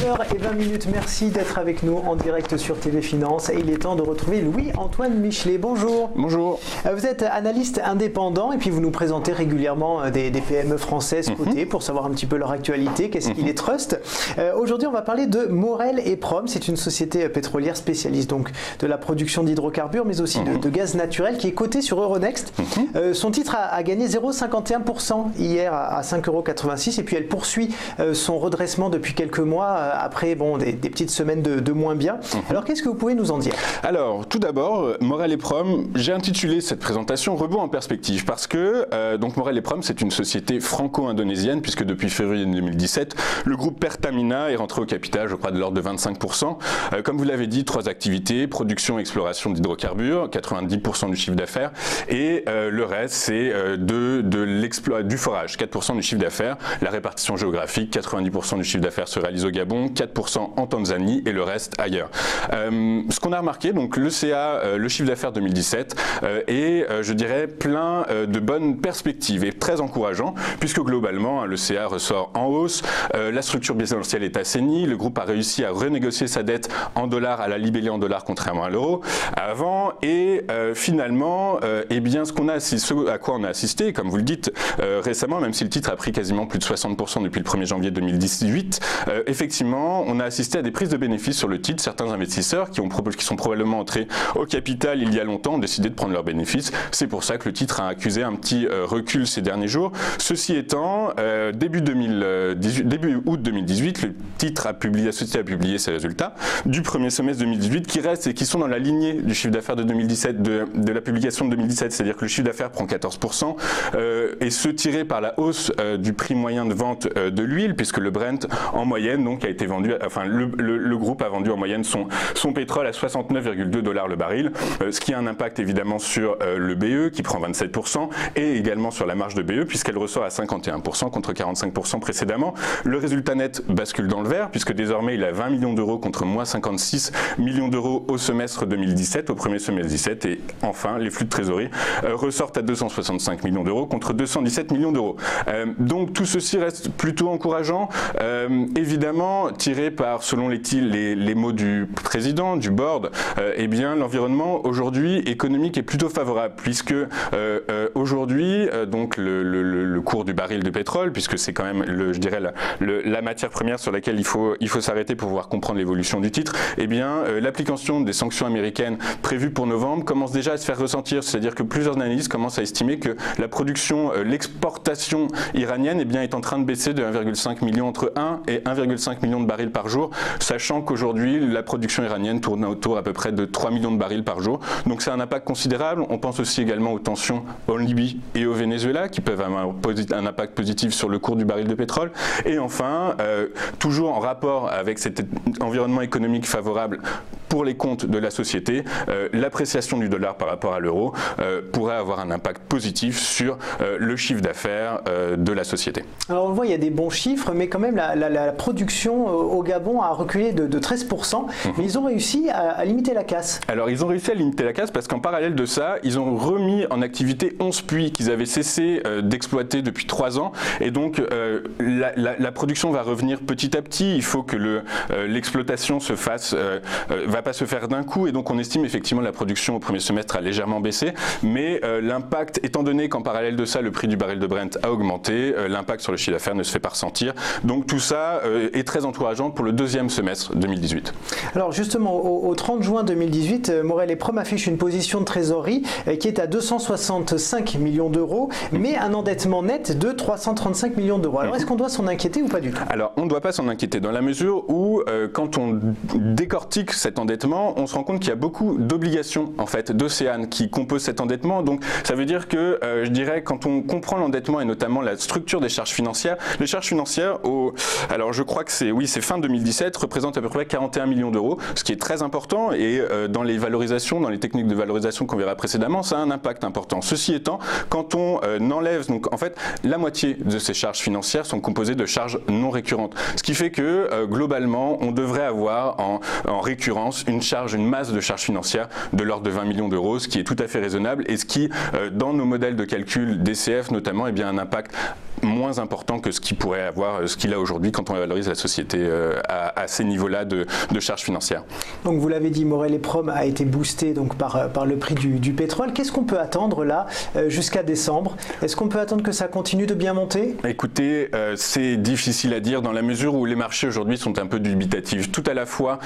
11h20, merci d'être avec nous en direct sur TV Finance et il est temps de retrouver Louis-Antoine Michelet. Bonjour. Bonjour. Vous êtes analyste indépendant et puis vous nous présentez régulièrement des PME françaises cotées pour savoir un petit peu leur actualité, qu'est-ce qui les truste. Aujourd'hui, on va parler de Morel & Prom. C'est une société pétrolière spécialiste donc de la production d'hydrocarbures mais aussi de gaz naturel qui est cotée sur Euronext. Son titre a gagné 0,51% hier à 5,86 € et puis elle poursuit son redressement depuis quelques mois après des petites semaines de moins bien. Alors qu'est-ce que vous pouvez nous en dire? Alors tout d'abord, Morel & Prom, j'ai intitulé cette présentation Rebond en perspective parce que donc Morel & Prom c'est une société franco-indonésienne puisque depuis février 2017 le groupe Pertamina est rentré au capital, je crois de l'ordre de 25%. Comme vous l'avez dit, 3 activités, production et exploration d'hydrocarbures, 90% du chiffre d'affaires et le reste c'est du forage, 4% du chiffre d'affaires. La répartition géographique, 90% du chiffre d'affaires se réalise au Gabon, 4% en Tanzanie et le reste ailleurs. Ce qu'on a remarqué, donc le CA, le chiffre d'affaires 2017 est, je dirais, plein de bonnes perspectives et très encourageant puisque globalement le CA ressort en hausse, la structure bilancielle est assainie, le groupe a réussi à renégocier sa dette en dollars, à la libeller en dollars contrairement à l'euro avant et finalement, eh bien ce à quoi on a assisté, comme vous le dites récemment, même si le titre a pris quasiment plus de 60% depuis le 1er janvier 2018, effectivement, on a assisté à des prises de bénéfices sur le titre. Certains investisseurs qui sont probablement entrés au capital il y a longtemps ont décidé de prendre leurs bénéfices. C'est pour ça que le titre a accusé un petit recul ces derniers jours. Ceci étant, début août 2018, la société a publié ses résultats du premier semestre 2018 qui restent et qui sont dans la lignée du chiffre d'affaires de 2017, de la publication de 2017, c'est-à-dire que le chiffre d'affaires prend 14% et ce tiré par la hausse du prix moyen de vente de l'huile, puisque le Brent en moyenne donc a été vendu, enfin le groupe a vendu en moyenne son pétrole à 69,2 $ le baril, ce qui a un impact évidemment sur le BE qui prend 27% et également sur la marge de BE puisqu'elle ressort à 51% contre 45% précédemment. Le résultat net bascule dans le vert puisque désormais il a 20 millions d'euros contre moins 56 millions d'euros au semestre 2017, au premier semestre 2017 et enfin les flux de trésorerie ressortent à 265 millions d'euros contre 217 millions d'euros. Donc tout ceci reste plutôt encourageant, évidemment tiré par, selon les mots du président, du board, eh bien l'environnement aujourd'hui économique est plutôt favorable puisque aujourd'hui donc le cours du baril de pétrole, puisque c'est quand même je dirais la matière première sur laquelle il faut s'arrêter pour pouvoir comprendre l'évolution du titre, eh bien l'application des sanctions américaines prévues pour novembre commence déjà à se faire ressentir, c'est-à-dire que plusieurs analystes commencent à estimer que la production, l'exportation iranienne eh bien, est en train de baisser de 1,5 million, entre 1 et 1,5 million de barils par jour, sachant qu'aujourd'hui la production iranienne tourne autour à peu près de 3 millions de barils par jour. Donc c'est un impact considérable. On pense aussi également aux tensions en Libye et au Venezuela qui peuvent avoir un impact positif sur le cours du baril de pétrole. Et enfin, toujours en rapport avec cet environnement économique favorable pour les comptes de la société, l'appréciation du dollar par rapport à l'euro pourrait avoir un impact positif sur le chiffre d'affaires de la société. Alors on le voit, il y a des bons chiffres, mais quand même la production au Gabon a reculé de 13%, mais ils ont réussi à limiter la casse. Alors ils ont réussi à limiter la casse parce qu'en parallèle de ça, ils ont remis en activité 11 puits qu'ils avaient cessé d'exploiter depuis 3 ans, et donc la production va revenir petit à petit. Il faut que l'exploitation se fasse, va pas se faire d'un coup, et donc on estime effectivement la production au premier semestre a légèrement baissé, mais l'impact, étant donné qu'en parallèle de ça le prix du baril de Brent a augmenté, l'impact sur le chiffre d'affaires ne se fait pas ressentir. Donc tout ça est très encourageant pour le deuxième semestre 2018. Alors justement, au 30 juin 2018, Morel & Prom affiche une position de trésorerie qui est à 265 millions d'euros, mais un endettement net de 335 millions d'euros. Alors est-ce qu'on doit s'en inquiéter ou pas du tout? Alors on ne doit pas s'en inquiéter dans la mesure où quand on décortique cet endettement, on se rend compte qu'il y a beaucoup d'obligations en fait d'Océane qui composent cet endettement. Donc ça veut dire que je dirais quand on comprend l'endettement et notamment la structure des charges financières, les charges financières alors je crois que c'est fin 2017 représentent à peu près 41 millions d'euros, ce qui est très important et dans les valorisations, dans les techniques de valorisation qu'on verra précédemment, ça a un impact important. Ceci étant, quand on enlève, donc en fait la moitié de ces charges financières sont composées de charges non récurrentes, ce qui fait que globalement on devrait avoir en récurrence une masse de charges financières de l'ordre de 20 millions d'euros, ce qui est tout à fait raisonnable et ce qui dans nos modèles de calcul DCF notamment, eh bien, un impact moins important que ce qu'il pourrait avoir, ce qu'il a aujourd'hui quand on valorise la société à ces niveaux-là de charges financières. Donc vous l'avez dit, Morel et Prom a été boosté donc par le prix du pétrole. Qu'est-ce qu'on peut attendre là jusqu'à décembre? Est-ce qu'on peut attendre que ça continue de bien monter? Écoutez, c'est difficile à dire dans la mesure où les marchés aujourd'hui sont un peu dubitatifs. Tout à la fois,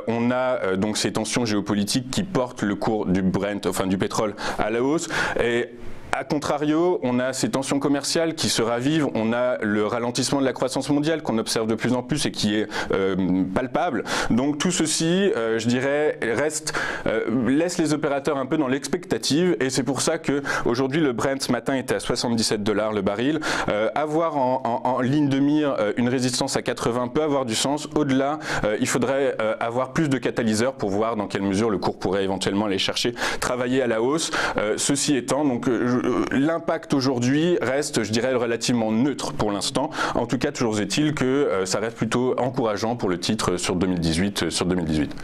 on a donc ces tensions géopolitiques qui portent le cours du Brent, enfin du pétrole, à la hausse. Et a contrario, on a ces tensions commerciales qui se ravivent, on a le ralentissement de la croissance mondiale qu'on observe de plus en plus et qui est palpable. Donc tout ceci, je dirais, laisse les opérateurs un peu dans l'expectative, et c'est pour ça qu'aujourd'hui le Brent ce matin était à 77 $ le baril. Avoir en ligne de mire une résistance à 80 peut avoir du sens. Au-delà, il faudrait avoir plus de catalyseurs pour voir dans quelle mesure le cours pourrait éventuellement aller chercher, travailler à la hausse. Ceci étant, donc l'impact aujourd'hui reste, je dirais, relativement neutre pour l'instant. En tout cas, toujours est-il que ça reste plutôt encourageant pour le titre sur 2018.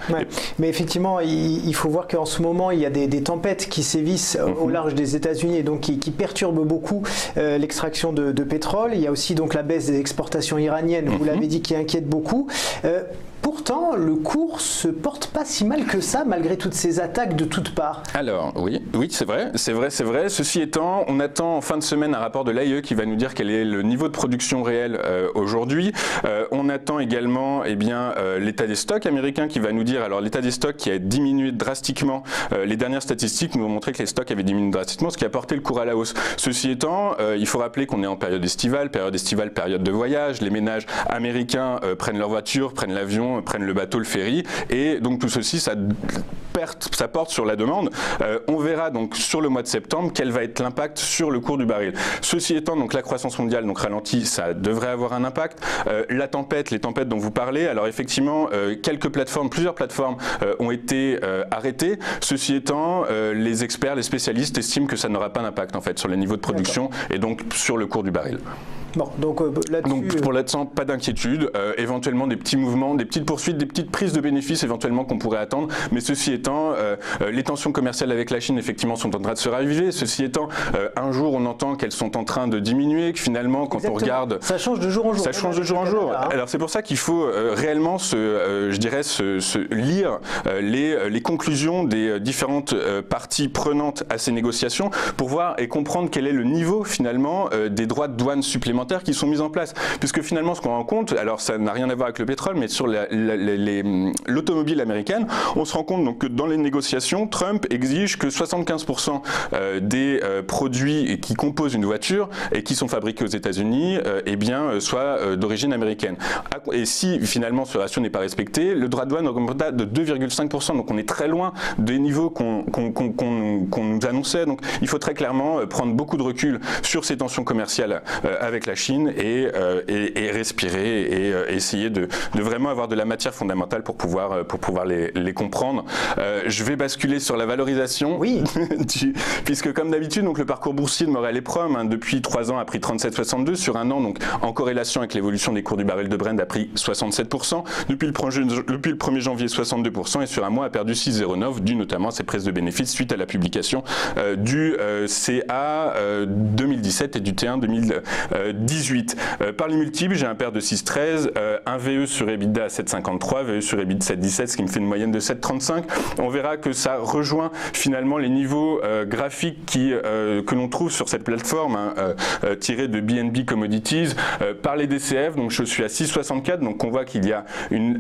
Ouais. Mais effectivement, il faut voir qu'en ce moment, il y a des tempêtes qui sévissent au large des États-Unis et donc qui perturbent beaucoup l'extraction de pétrole. Il y a aussi donc la baisse des exportations iraniennes, vous l'avez dit, qui inquiète beaucoup. Pourtant, le cours se porte pas si mal que ça, malgré toutes ces attaques de toutes parts. Alors, oui, c'est vrai. Ceci étant, on attend en fin de semaine un rapport de l'AIE qui va nous dire quel est le niveau de production réel aujourd'hui. On attend également l'état des stocks américains qui va nous dire, alors l'état des stocks qui a diminué drastiquement, les dernières statistiques nous ont montré que les stocks avaient diminué drastiquement, ce qui a porté le cours à la hausse. Ceci étant, il faut rappeler qu'on est en période estivale, période de voyage, les ménages américains prennent leur voiture, prennent l'avion, prennent le bateau, le ferry, et donc tout ceci, ça porte sur la demande. On verra donc sur le mois de septembre quel va être l'impact sur le cours du baril. Ceci étant, donc la croissance mondiale donc ralentit, ça devrait avoir un impact. Les tempêtes dont vous parlez, alors effectivement, plusieurs plateformes ont été arrêtées. Ceci étant, les experts, les spécialistes estiment que ça n'aura pas d'impact en fait sur les niveaux de production et donc sur le cours du baril. Bon, donc pour l'instant, pas d'inquiétude, éventuellement des petits mouvements, des petites poursuites, des petites prises de bénéfices éventuellement qu'on pourrait attendre, mais ceci étant, les tensions commerciales avec la Chine effectivement sont en train de se raviver. Ceci étant, un jour on entend qu'elles sont en train de diminuer, que finalement quand on regarde... Ça change de jour en jour. Ça change de jour en jour. Alors c'est pour ça qu'il faut réellement lire les conclusions des différentes parties prenantes à ces négociations pour voir et comprendre quel est le niveau finalement des droits de douane supplémentaires qui sont mis en place. Puisque finalement, ce qu'on rend compte, alors ça n'a rien à voir avec le pétrole, mais sur l'automobile américaine, on se rend compte donc que dans les négociations, Trump exige que 75% des produits qui composent une voiture et qui sont fabriqués aux États-Unis soient d'origine américaine. Et si finalement ce ratio n'est pas respecté, le droit de douane augmentera de 2,5%. Donc on est très loin des niveaux qu'on nous annonçait. Donc il faut très clairement prendre beaucoup de recul sur ces tensions commerciales avec la Chine et respirer et essayer de vraiment avoir de la matière fondamentale pour pouvoir les comprendre. Je vais basculer sur la valorisation. Oui. Puisque comme d'habitude, donc le parcours boursier de Morel et Prom depuis 3 ans a pris 37,62, sur un an donc en corrélation avec l'évolution des cours du baril de Brent a pris 67%, depuis le 1er janvier 62%, et sur un mois a perdu 6,09 dû notamment à ces prises de bénéfices suite à la publication du CA 2017 et du T1 2018. Par les multiples, j'ai un pair de 6,13, un VE sur EBITDA à 7,53, VE sur EBIT 7,17, ce qui me fait une moyenne de 7,35. On verra que ça rejoint finalement les niveaux graphiques que l'on trouve sur cette plateforme tirés de BNB Commodities par les DCF. Donc je suis à 6,64, donc on voit qu'il y a une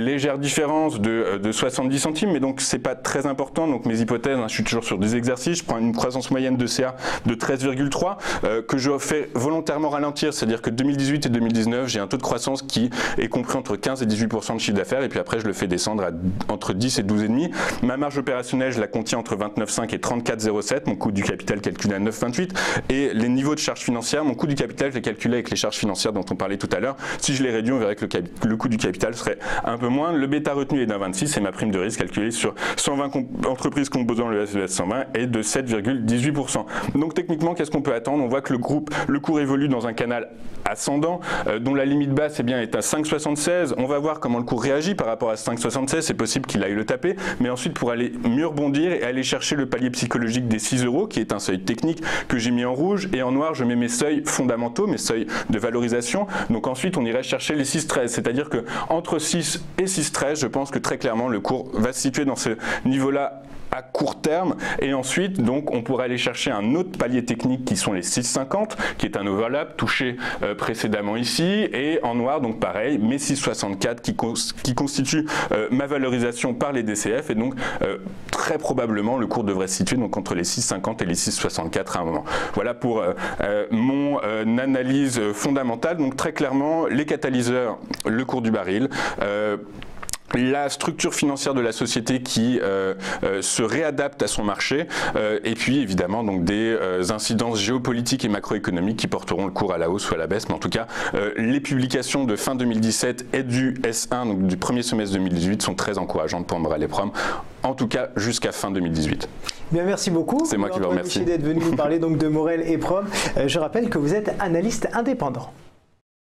légère différence de 70 centimes, mais donc c'est pas très important. Donc mes hypothèses, je suis toujours sur des exercices, je prends une croissance moyenne de CA de 13,3 que je fais volontairement ralentir, c'est-à-dire que 2018 et 2019, j'ai un taux de croissance qui est compris entre 15 et 18% de chiffre d'affaires, et puis après je le fais descendre à entre 10 et 12,5. Ma marge opérationnelle, je la contiens entre 29,5 et 34,07, mon coût du capital calculé à 9,28, et les niveaux de charges financières, mon coût du capital, je l'ai calculé avec les charges financières dont on parlait tout à l'heure. Si je les réduis, on verrait que le coût du capital serait un peu moins. Le bêta retenu est d'un 26 et ma prime de risque calculée sur 120 entreprises composant le SES 120 est de 7,18%. Donc techniquement, qu'est-ce qu'on peut attendre? On voit que le cours évolue dans un canal ascendant, dont la limite basse est à 5,76. On va voir comment le cours réagit par rapport à 5,76. C'est possible qu'il aille le taper, mais ensuite pour aller mieux rebondir et aller chercher le palier psychologique des 6 €, qui est un seuil technique que j'ai mis en rouge, et en noir je mets mes seuils fondamentaux, mes seuils de valorisation. Donc ensuite on irait chercher les 6,13, c'est-à-dire que entre 6 et 6,13, je pense que très clairement le cours va se situer dans ce niveau-là à court terme, et ensuite donc on pourrait aller chercher un autre palier technique qui sont les 6,50, qui est un overlap touché précédemment ici, et en noir donc pareil mes 6,64 qui constitue ma valorisation par les DCF, et donc très probablement le cours devrait se situer donc entre les 6,50 et les 6,64 à un moment. Voilà pour mon analyse fondamentale. Donc très clairement les catalyseurs, le cours du baril, la structure financière de la société qui se réadapte à son marché, et puis évidemment donc des incidences géopolitiques et macroéconomiques qui porteront le cours à la hausse ou à la baisse. Mais en tout cas, les publications de fin 2017 et du S1, donc du premier semestre 2018, sont très encourageantes pour Morel et Prom, en tout cas jusqu'à fin 2018. Bien, merci beaucoup. C'est moi qui vous remercie d'être venu nous parler donc de Morel et Prom. Je rappelle que vous êtes analyste indépendant.